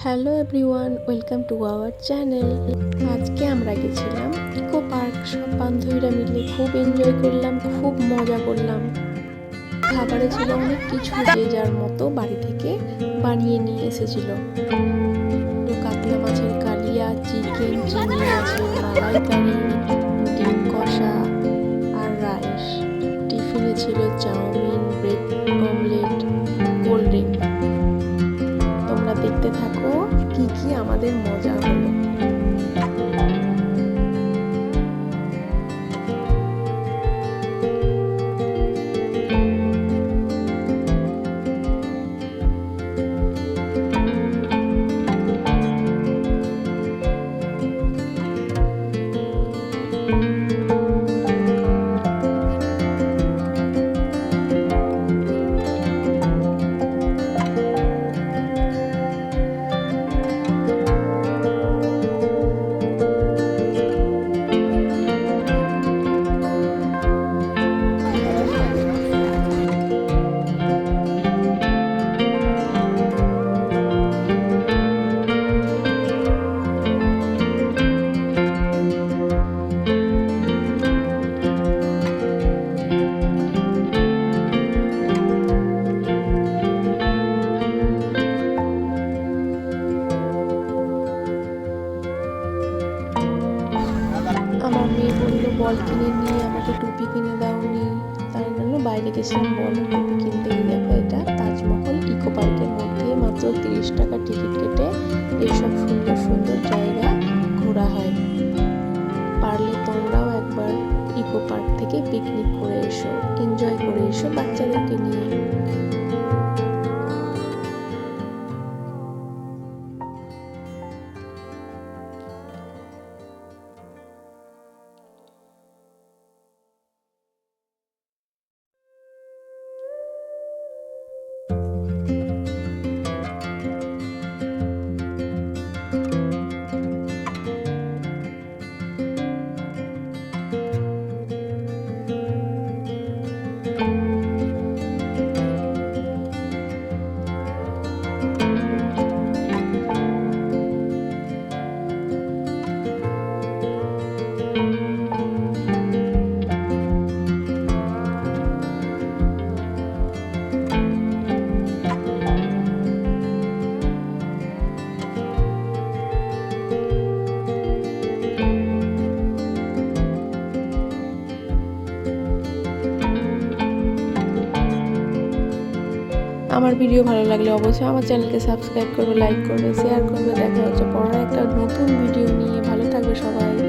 Hello everyone, welcome to our channel. আজকে আমরা গেছিলাম ইকো পার্ক। সব বান্ধবীরা মিলে খুব এনজয় করলাম, খুব মজা করলাম। খাবারে ছিল অনেক কিছু, যে যার মতো বাড়ি থেকে বানিয়ে নিয়ে এসেছিল। কাতলা মাছের কালিয়া, চিকেন, চিংড়ি মাছের মালাইকারি, ডিম কষা আর রাইস। টিফিনে ছিল chow mein, bread omelette, cold drink. তোমরা দেখতে থাকো কি কি আমাদের মজা হলো। আমার মেয়ে বললো বল কিনে নিয়ে, আমাকে টুপি কিনে দাওনি। তার জন্য বাইরে গেছিলাম বল টুপি কিনতে গিয়ে। দেখো, এটা তাজমহল ইকো পার্কের মধ্যে মাত্র 30 টাকা টিকিট কেটে এইসব সুন্দর সুন্দর জায়গা ঘোরা হয়। পারলে তোমরাও একবার ইকো পার্ক থেকে পিকনিক করে এসো, এনজয় করে এসো বাচ্চাদেরকে নিয়ে। আমার ভিডিও ভালো লাগলে অবশ্যই আমার চ্যানেলকে সাবস্ক্রাইব করবে, লাইক করবে, শেয়ার করবে। দেখা হচ্ছে পরের একটা নতুন ভিডিও নিয়ে। ভালো থাকবে সবাই।